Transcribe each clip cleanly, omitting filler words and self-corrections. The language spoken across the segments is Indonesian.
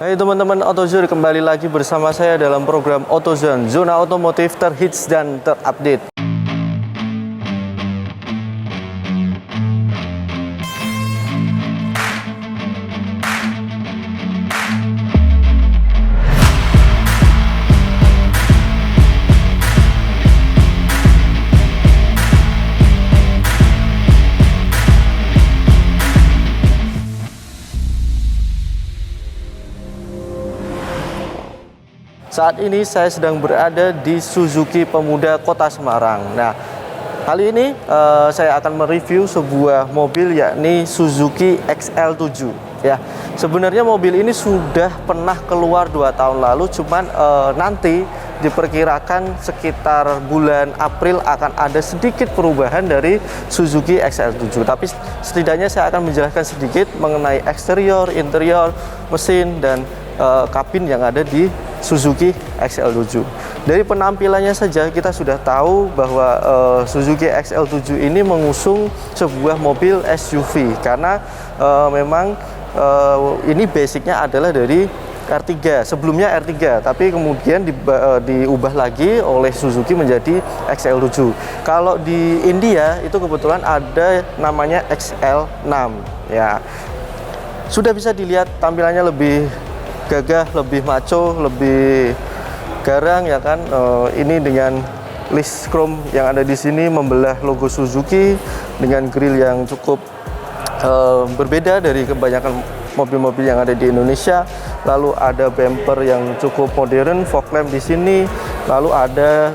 Hai teman-teman AutoZone, kembali lagi bersama saya dalam program AutoZone, zona otomotif terhits dan terupdate. Saat ini saya sedang berada di Suzuki Pemuda Kota Semarang. Nah, kali ini saya akan mereview sebuah mobil, yakni Suzuki XL7. Ya, sebenarnya mobil ini sudah pernah keluar 2 tahun lalu, cuman nanti diperkirakan sekitar bulan April akan ada sedikit perubahan dari Suzuki XL7. Tapi setidaknya saya akan menjelaskan sedikit mengenai eksterior, interior, mesin, dan kabin yang ada di Suzuki XL7. Dari penampilannya saja kita sudah tahu bahwa Suzuki XL7 ini mengusung sebuah mobil SUV karena memang ini basicnya adalah dari R3, sebelumnya R3, tapi kemudian diubah lagi oleh Suzuki menjadi XL7. Kalau di India itu kebetulan ada namanya XL6. Ya, sudah bisa dilihat tampilannya lebih gagah, lebih maco, lebih garang, ya kan. Ini dengan list chrome yang ada di sini membelah logo Suzuki dengan grill yang cukup berbeda dari kebanyakan mobil-mobil yang ada di Indonesia. Lalu ada bumper yang cukup modern, fog lamp di sini. Lalu ada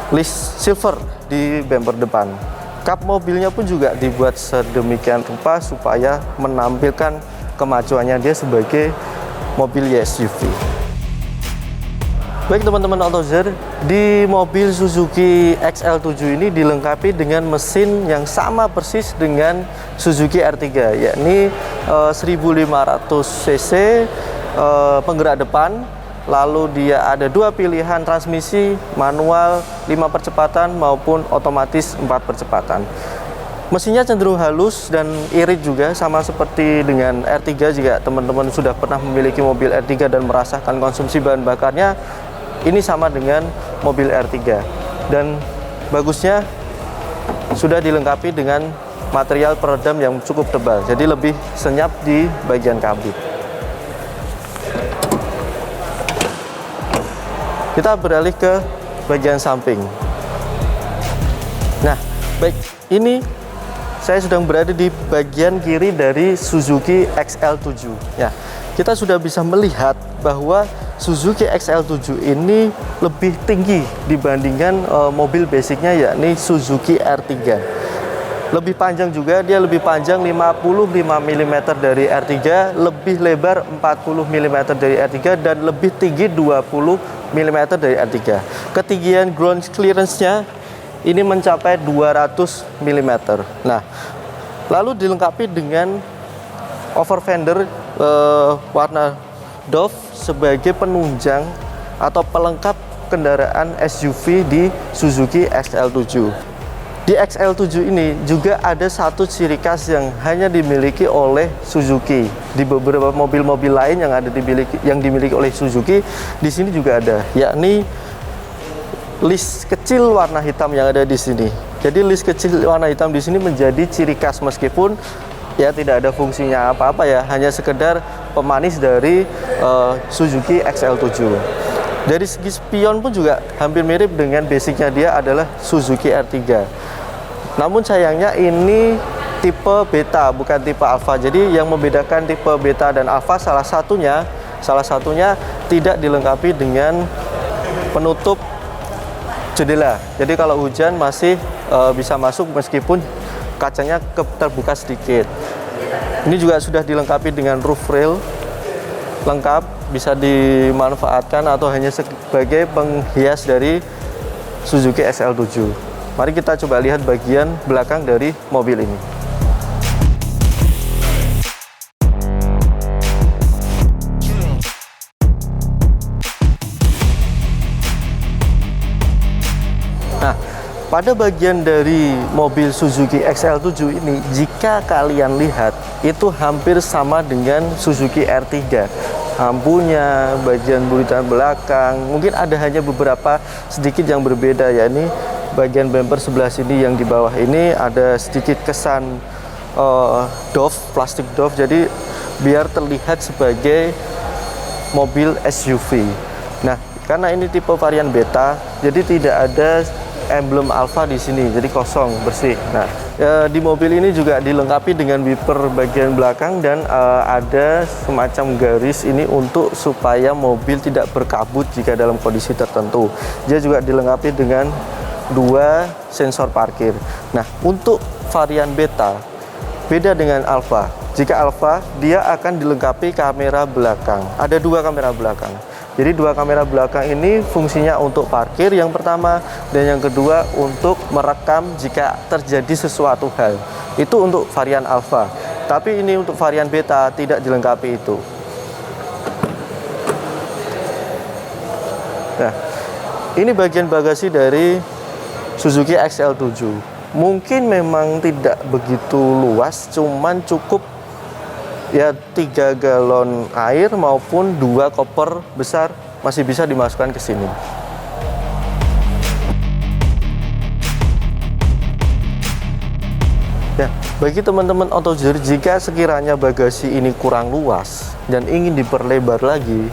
list silver di bumper depan. Kap mobilnya pun juga dibuat sedemikian rupa supaya menampilkan kemajuannya dia sebagai mobil SUV. Baik teman-teman AutoZone, di mobil Suzuki XL7 ini dilengkapi dengan mesin yang sama persis dengan Suzuki R3, yakni 1500 cc penggerak depan. Lalu dia ada 2 pilihan transmisi, manual 5 percepatan maupun otomatis 4 percepatan. Mesinnya cenderung halus dan irit juga, sama seperti dengan R3. Jika teman-teman sudah pernah memiliki mobil R3 dan merasakan konsumsi bahan bakarnya, ini sama dengan mobil R3. Dan bagusnya sudah dilengkapi dengan material peredam yang cukup tebal, jadi lebih senyap di bagian kabin. Kita beralih ke bagian samping. Nah, baik, ini saya sedang berada di bagian kiri dari Suzuki XL7. Ya, kita sudah bisa melihat bahwa Suzuki XL7 ini lebih tinggi dibandingkan mobil basicnya, yakni Suzuki R3. Lebih panjang juga, dia lebih panjang 55 mm dari R3, lebih lebar 40 mm dari R3, dan lebih tinggi 20 mm dari R3. Ketinggian ground clearance-nya ini mencapai 200 mm. Nah, lalu dilengkapi dengan over fender warna doff sebagai penunjang atau pelengkap kendaraan SUV di Suzuki XL7. Di XL7 ini juga ada satu ciri khas yang hanya dimiliki oleh Suzuki. Di beberapa mobil-mobil lain yang dimiliki oleh Suzuki, di sini juga ada, yakni list kecil warna hitam yang ada di sini. Jadi list kecil warna hitam di sini menjadi ciri khas, meskipun ya tidak ada fungsinya apa-apa, ya hanya sekedar pemanis dari Suzuki XL7. Dari segi spion pun juga hampir mirip dengan basicnya dia adalah Suzuki R3. Namun sayangnya ini tipe beta, bukan tipe alpha. Jadi yang membedakan tipe beta dan alpha salah satunya tidak dilengkapi dengan penutup jendela. Jadi kalau hujan masih bisa masuk meskipun kacanya terbuka sedikit. Ini juga sudah dilengkapi dengan roof rail lengkap, bisa dimanfaatkan atau hanya sebagai penghias dari Suzuki XL7. Mari kita coba lihat bagian belakang dari mobil ini. pada bagian dari mobil Suzuki XL7 ini, jika kalian lihat, itu hampir sama dengan Suzuki R3. Lampunya, bagian buritan belakang, mungkin ada hanya beberapa sedikit yang berbeda, ya. Ini bagian bumper sebelah sini yang di bawah ini ada sedikit kesan doff, plastik doff, jadi biar terlihat sebagai mobil SUV. Nah, karena ini tipe varian beta, jadi tidak ada emblem Alfa di sini, jadi kosong, bersih. Nah, di mobil ini juga dilengkapi dengan wiper bagian belakang dan ada semacam garis ini untuk supaya mobil tidak berkabut jika dalam kondisi tertentu. Dia juga dilengkapi dengan 2 sensor parkir. Nah, untuk varian beta beda dengan Alfa. Jika Alfa, dia akan dilengkapi kamera belakang. Ada 2 kamera belakang. Jadi 2 kamera belakang ini fungsinya untuk parkir yang pertama, dan yang kedua untuk merekam jika terjadi sesuatu hal. Itu untuk varian Alfa. Tapi ini untuk varian beta tidak dilengkapi itu. Nah, ini bagian bagasi dari Suzuki XL7. Mungkin memang tidak begitu luas, cuman cukup ya 3 galon air maupun 2 koper besar masih bisa dimasukkan ke sini. Ya, bagi teman-teman AutoZer, jika sekiranya bagasi ini kurang luas dan ingin diperlebar lagi,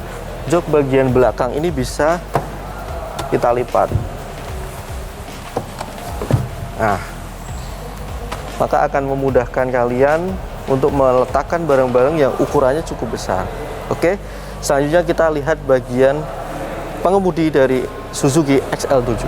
jok bagian belakang ini bisa kita lipat. Nah, maka akan memudahkan kalian untuk meletakkan barang-barang yang ukurannya cukup besar. Oke, selanjutnya kita lihat bagian pengemudi dari Suzuki XL7.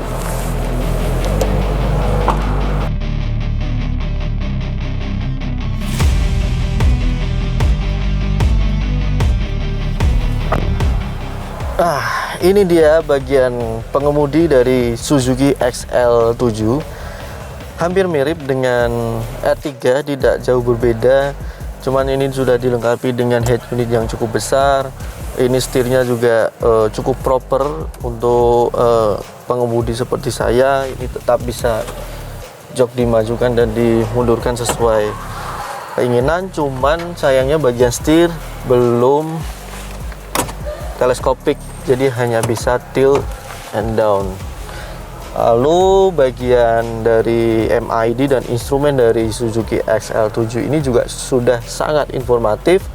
Ini dia bagian pengemudi dari Suzuki XL7. Hampir mirip dengan R3, tidak jauh berbeda, cuman ini sudah dilengkapi dengan head unit yang cukup besar. Ini setirnya juga cukup proper untuk pengemudi seperti saya. Ini tetap bisa jok dimajukan dan dimundurkan sesuai keinginan, cuman sayangnya bagian setir belum teleskopik, jadi hanya bisa tilt and down. Lalu bagian dari MID dan instrumen dari Suzuki XL7 ini juga sudah sangat informatif.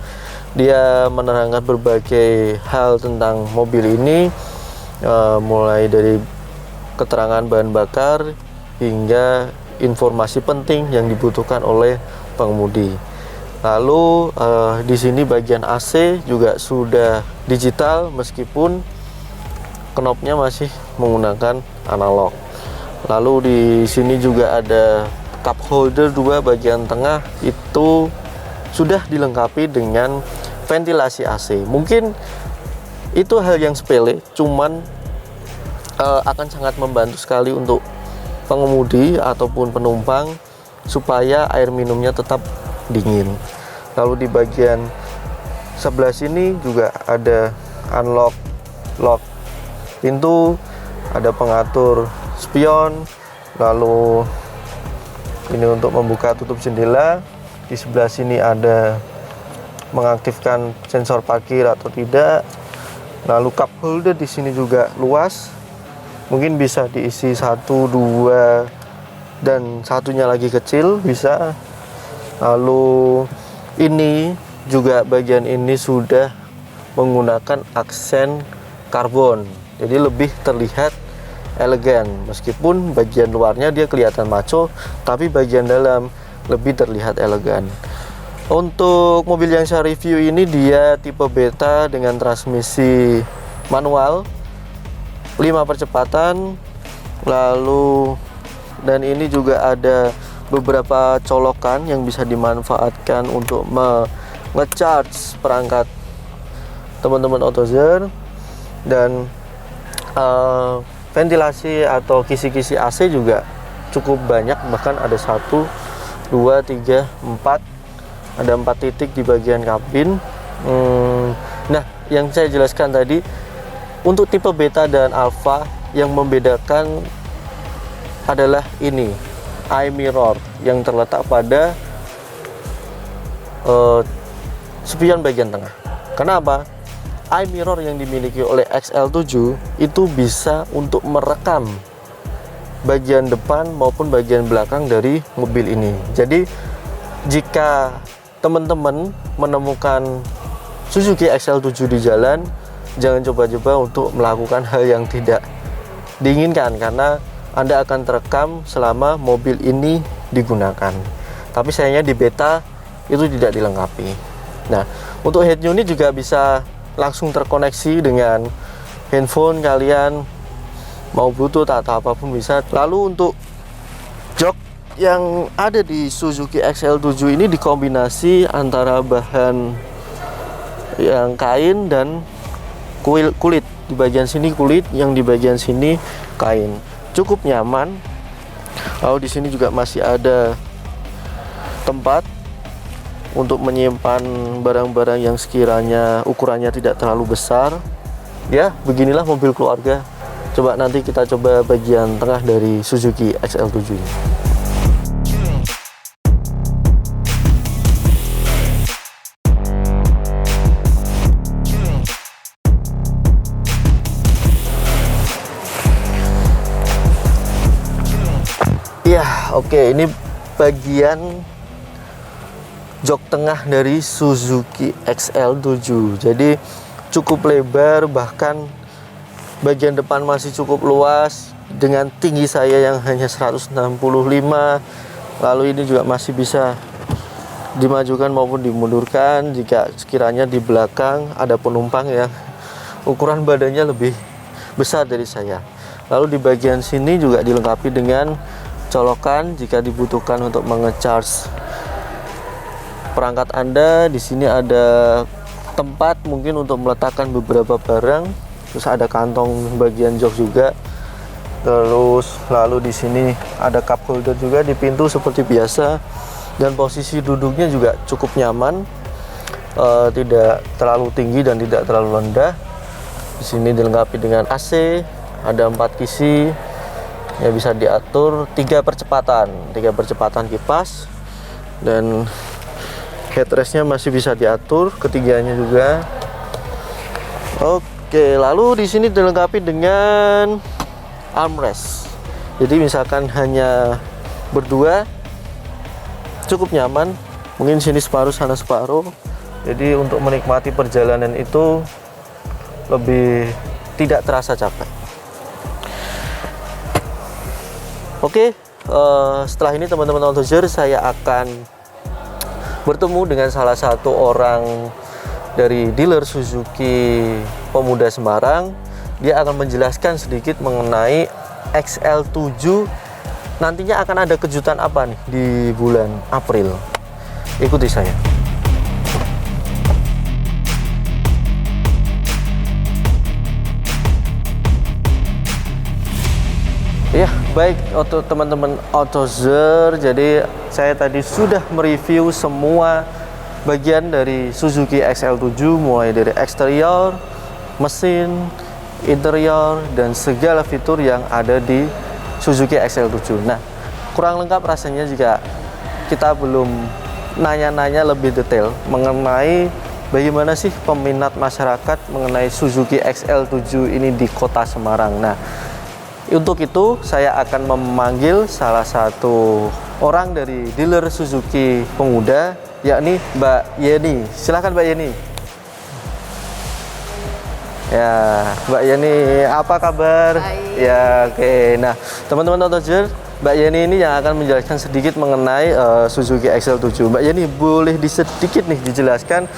Dia menerangkan berbagai hal tentang mobil ini, mulai dari keterangan bahan bakar hingga informasi penting yang dibutuhkan oleh pengemudi. Lalu di sini bagian AC juga sudah digital meskipun knopnya masih menggunakan analog. Lalu di sini juga ada cup holder 2 bagian tengah, itu sudah dilengkapi dengan ventilasi AC. Mungkin itu hal yang sepele, cuman akan sangat membantu sekali untuk pengemudi ataupun penumpang supaya air minumnya tetap dingin. Lalu di bagian sebelah sini juga ada unlock lock pintu, ada pengatur spion, lalu ini untuk membuka tutup jendela. Di sebelah sini ada mengaktifkan sensor parkir atau tidak. Lalu cup holder di sini juga luas, mungkin bisa diisi 1, 2 dan satunya lagi kecil bisa. Lalu ini juga bagian ini sudah menggunakan aksen karbon, jadi lebih terlihat elegan. Meskipun bagian luarnya dia kelihatan maco, tapi bagian dalam lebih terlihat elegan. Untuk mobil yang saya review ini dia tipe beta dengan transmisi manual 5 percepatan. Lalu dan ini juga ada beberapa colokan yang bisa dimanfaatkan untuk nge-charge perangkat teman-teman AutoZer. Dan ventilasi atau kisi-kisi AC juga cukup banyak, bahkan ada 1, 2, 3, 4, ada 4 titik di bagian kabin. Nah, yang saya jelaskan tadi untuk tipe beta dan alpha, yang membedakan adalah ini, eye mirror yang terletak pada spion bagian tengah. Kenapa? Eye mirror yang dimiliki oleh XL7 itu bisa untuk merekam bagian depan maupun bagian belakang dari mobil ini. Jadi jika teman-teman menemukan Suzuki XL7 di jalan, jangan coba-coba untuk melakukan hal yang tidak diinginkan, karena Anda akan terekam selama mobil ini digunakan. Tapi sayangnya di beta itu tidak dilengkapi. Nah, untuk head unit juga bisa langsung terkoneksi dengan handphone kalian, mau Bluetooth atau apapun bisa. Lalu untuk jok yang ada di Suzuki XL7 ini dikombinasi antara bahan yang kain dan kulit. Di bagian sini kulit, yang di bagian sini kain. Cukup nyaman. Lalu di sini juga masih ada tempat untuk menyimpan barang-barang yang sekiranya ukurannya tidak terlalu besar. Ya, beginilah mobil keluarga. Coba nanti kita coba bagian tengah dari Suzuki XL7 ini. Ya, oke, ini bagian jok tengah dari Suzuki XL7. Jadi cukup lebar, bahkan bagian depan masih cukup luas dengan tinggi saya yang hanya 165. Lalu ini juga masih bisa dimajukan maupun dimundurkan jika sekiranya di belakang ada penumpang yang ukuran badannya lebih besar dari saya. Lalu di bagian sini juga dilengkapi dengan colokan jika dibutuhkan untuk mengecharge perangkat Anda. Di sini ada tempat mungkin untuk meletakkan beberapa barang. Terus ada kantong bagian jok juga. Terus lalu di sini ada cup holder juga di pintu seperti biasa. Dan posisi duduknya juga cukup nyaman. Tidak terlalu tinggi dan tidak terlalu rendah. Di sini dilengkapi dengan AC, ada 4 kisi. Ya, bisa diatur 3 percepatan kipas, dan headrestnya masih bisa diatur ketiganya juga. Oke, lalu di sini dilengkapi dengan armrest. Jadi misalkan hanya berdua cukup nyaman, mungkin sini separuh sana separuh. Jadi untuk menikmati perjalanan itu lebih tidak terasa capek. Oke, setelah ini teman-teman Autozer, saya akan bertemu dengan salah satu orang dari dealer Suzuki Pemuda Semarang. Dia akan menjelaskan sedikit mengenai XL7. Nantinya akan ada kejutan apa nih di bulan April. Ikuti saya. Ya, baik untuk teman-teman Autozer, jadi saya tadi sudah mereview semua bagian dari Suzuki XL7, mulai dari eksterior, mesin, interior, dan segala fitur yang ada di Suzuki XL7. Nah, kurang lengkap rasanya jika kita belum nanya-nanya lebih detail mengenai bagaimana sih peminat masyarakat mengenai Suzuki XL7 ini di kota Semarang. Nah, untuk itu saya akan memanggil salah satu orang dari dealer Suzuki Pemuda, yakni Mbak Yeni. Silahkan Mbak Yeni. Ya, Mbak Yeni, apa kabar? Baik. Ya, oke. Nah, teman-teman Autozer, Mbak Yeni ini yang akan menjelaskan sedikit mengenai Suzuki XL7. Mbak Yeni, boleh sedikit nih dijelaskan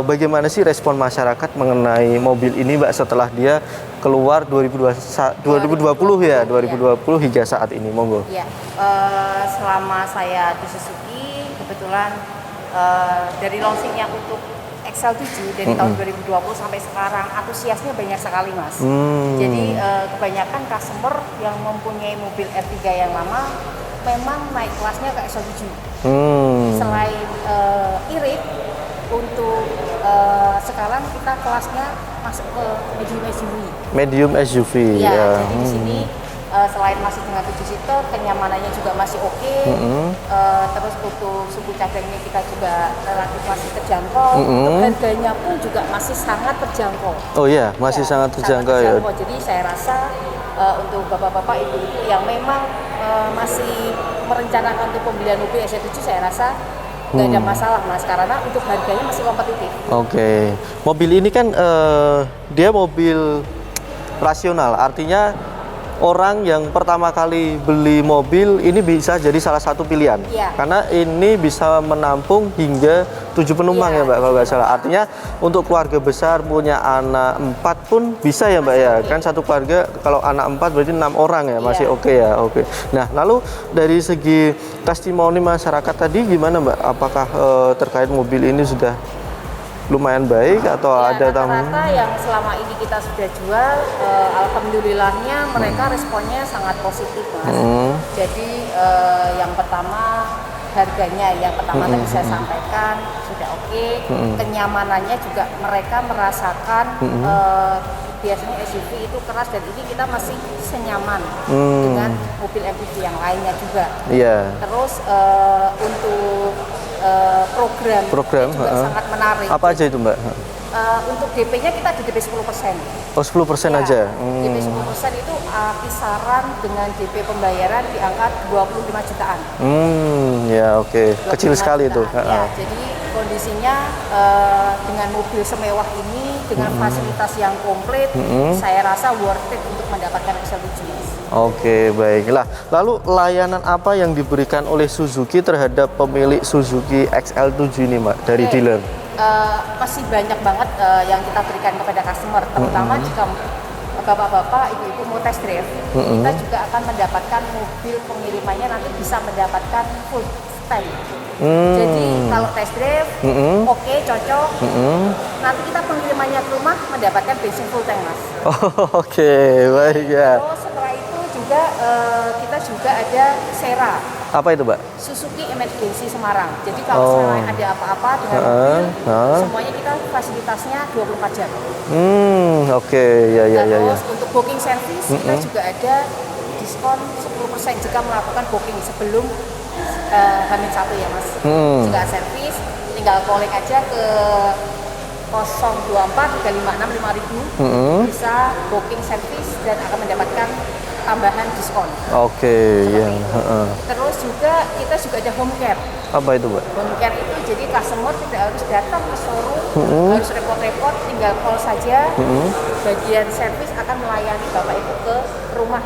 bagaimana sih respon masyarakat mengenai mobil ini, Mbak, setelah dia keluar 2020 ya, 2020 hingga saat ini, monggo. Ya, selama saya di Suzuki, kebetulan dari launchingnya untuk XL7 dari tahun 2020 sampai sekarang, antusiasnya banyak sekali, Mas. Jadi kebanyakan customer yang mempunyai mobil R3 yang lama memang naik kelasnya ke XL7. Selain irit, untuk sekarang kita kelasnya masuk ke medium SUV. Medium SUV Ya, ya. jadi di sini selain masih dengan 7 seater, kenyamanannya juga masih oke. Terus untuk suku cadangnya kita juga relatif masih terjangkau. Untuk harganya pun juga masih sangat terjangkau. Oh iya, masih sangat terjangkau ya. Jadi saya rasa untuk bapak-bapak, ibu-ibu yang memang masih merencanakan untuk pembelian mobil XL7, saya rasa nggak ada masalah Mas, karena untuk harganya masih kompetitif. Oke. Mobil ini kan dia mobil rasional, artinya orang yang pertama kali beli mobil ini bisa jadi salah satu pilihan. Iya. Karena ini bisa menampung hingga 7 penumpang ya Mbak, kalau nggak salah. Artinya untuk keluarga besar punya anak 4 pun bisa ya Mbak ya. Kan satu keluarga kalau anak 4 berarti 6 orang ya, masih oke ya. Oke. Nah, lalu dari segi testimoni masyarakat tadi gimana Mbak? Apakah terkait mobil ini sudah lumayan baik atau ada rata-rata yang selama ini kita sudah jual, alhamdulillahnya mereka responnya sangat positif Mas. Jadi yang pertama harganya, yang pertama tadi saya sampaikan sudah oke. Kenyamanannya juga mereka merasakan biasanya SUV itu keras, dan ini kita masih senyaman dengan mobil MPV yang lainnya juga. Terus untuk program juga sangat menarik. Apa aja itu Mbak? Untuk DP-nya kita di DP 10%. Oh, 10% ya, aja? DP 10% itu kisaran dengan DP pembayaran di angka 25 jutaan. Ya oke. Kecil sekali itu. Ya, jadi kondisinya dengan mobil semewah ini, dengan fasilitas yang komplit, saya rasa worth it untuk mendapatkan XL7. Oke, baiklah. Lalu layanan apa yang diberikan oleh Suzuki terhadap pemilik Suzuki XL7 ini, Mbak, dari dealer? Masih banyak banget yang kita berikan kepada customer, terutama jika bapak-bapak, ibu-ibu mau test drive, kita juga akan mendapatkan mobil pengirimannya, nanti bisa mendapatkan full tank. Jadi kalau test drive, oke, cocok. Nanti kita pengirimannya ke rumah mendapatkan bensin full tank, Mas. Oke, baik ya. Terus setelah itu juga kita juga ada Sera. Apa itu, Mbak? Suzuki Emergency Semarang. Jadi kalau misalnya ada apa-apa dengan mobil, semuanya kita fasilitasnya 24 jam. Oke, ya. Terus untuk booking service kita juga ada diskon 10% jika melakukan booking sebelum H-1 ya Mas. Jika servis tinggal calling aja ke 024 356 5000, bisa booking service dan akan mendapatkan tambahan diskon. Oke, ya. Terus juga kita juga ada home care. Apa itu, Mbak? Home care itu jadi customer tidak harus datang ke showroom, harus repot-repot, tinggal call saja. Bagian servis akan melayani Bapak Ibu ke rumah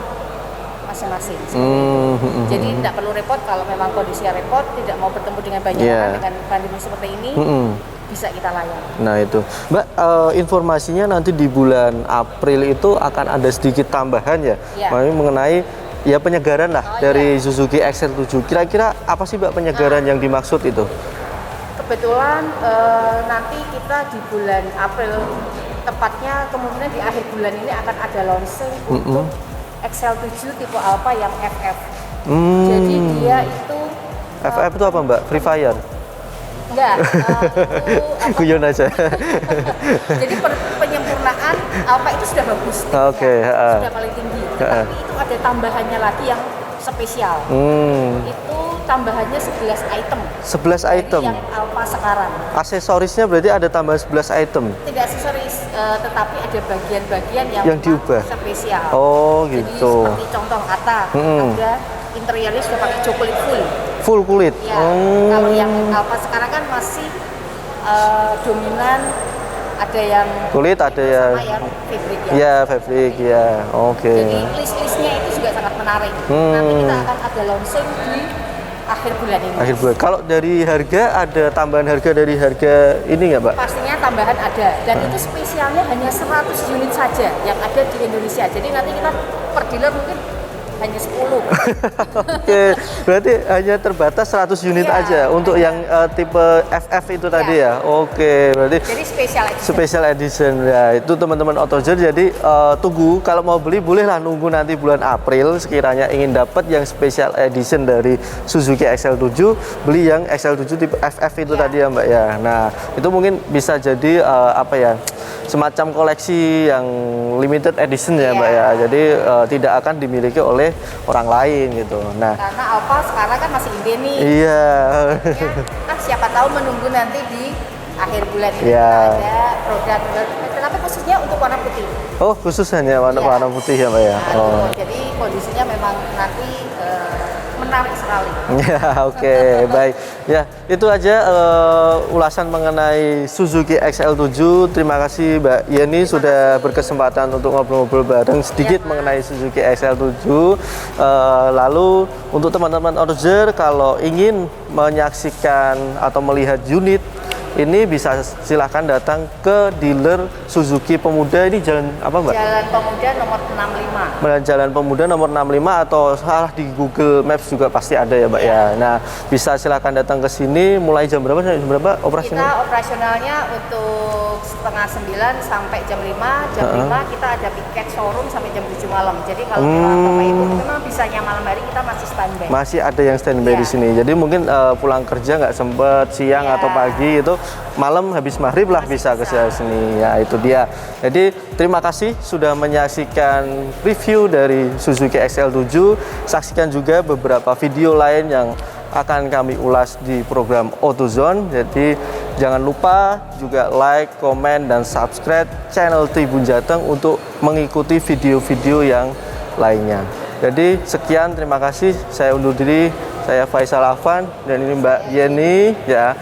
masing-masing. Jadi tidak perlu repot kalau memang kondisinya repot, tidak mau bertemu dengan banyak orang dengan pandemi seperti ini. Bisa kita layani. Nah itu, Mbak, informasinya nanti di bulan April itu akan ada sedikit tambahan ya, mengenai ya penyegaran lah dari Suzuki XL7. Kira-kira apa sih Mbak penyegaran yang dimaksud itu? Kebetulan nanti kita di bulan April, tepatnya kemungkinan di akhir bulan ini akan ada launching untuk XL7 tipe Alpha yang FF. Jadi dia itu FF itu apa Mbak? Free Fire? Enggak, guyon aja. Jadi penyempurnaan Alpha itu sudah bagus, sudah paling tinggi. Tapi itu ada tambahannya lagi yang spesial. Itu tambahannya 11 item. 11 item? Yang Alpha sekarang. Aksesorisnya berarti ada tambahan 11 item? Tidak aksesoris, tetapi ada bagian-bagian yang diubah? Spesial. Oh gitu. Jadi seperti contoh kata, ada interiornya sudah pakai kulit full. Full kulit? Ya, kalau yang Alpha sekarang kan masih dominan ada yang kulit, ada yang fabric ya. Ya, fabric ya. Oke. Jadi list-listnya itu juga sangat menarik. Nanti kita akan ada launching di akhir bulan ini. Akhir bulan. Kalau dari harga, ada tambahan harga dari harga ini nggak, Mbak? Pastinya tambahan ada. Dan itu spesialnya hanya 100 unit saja yang ada di Indonesia. Jadi nanti kita per dealer mungkin hanya 10. Oke, berarti hanya terbatas 100 unit aja untuk yang tipe FF itu tadi ya. Oke, berarti jadi special edition. Special edition ya. Itu teman-teman Autojar, jadi tunggu kalau mau beli bolehlah nunggu nanti bulan April sekiranya ingin dapat yang special edition dari Suzuki XL7, beli yang XL7 tipe FF itu tadi ya Mbak ya. Nah, itu mungkin bisa jadi apa ya? semacam koleksi yang limited edition ya, Mbak ya. Jadi tidak akan dimiliki oleh orang lain gitu. Nah, karena Alfa sekarang kan masih ide nih. Iya. Kan siapa tahu menunggu nanti di akhir bulan ini Iya. kita ada program, tapi khususnya untuk warna putih. Oh, khusus hanya warna putih ya, Mbak ya. Nah, Oh. jadi kondisinya memang nanti menarik sekali. Ya, oke, baik. Ya, itu aja ulasan mengenai Suzuki XL7. Terima kasih Mbak Yeni sudah berkesempatan untuk ngobrol-ngobrol bareng sedikit mengenai Suzuki XL7. Lalu untuk teman-teman order kalau ingin menyaksikan atau melihat unit ini bisa silahkan datang ke dealer Suzuki Pemuda. Ini jalan apa, Mbak? Jalan Pemuda nomor 65. Jalan Pemuda nomor 65 atau salah di Google Maps juga pasti ada ya, Mbak ya. Nah, bisa silahkan datang ke sini mulai jam berapa sampai jam berapa operasional? Kita operasionalnya untuk setengah 9 sampai jam 5. Jam 5 kita ada piket showroom sampai jam 7 malam. Jadi kalau Bapak Ibu memang bisanya malam hari kita masih standby. Masih ada yang standby di sini. Jadi mungkin pulang kerja nggak sempet siang atau pagi itu malam habis maghrib lah bisa ke sini. Ya, itu dia. Jadi terima kasih sudah menyaksikan review dari Suzuki XL7. Saksikan juga beberapa video lain yang akan kami ulas di program AutoZone. Jadi jangan lupa juga like, komen, dan subscribe channel Tribun Jateng untuk mengikuti video-video yang lainnya. Jadi sekian, terima kasih. Saya undur diri. Saya Faisal Afan dan ini Mbak Yeni ya.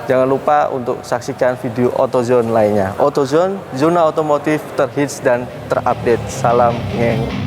Jangan lupa untuk saksikan video AutoZone lainnya. AutoZone, zona otomotif terhits dan terupdate. Salam ngeng.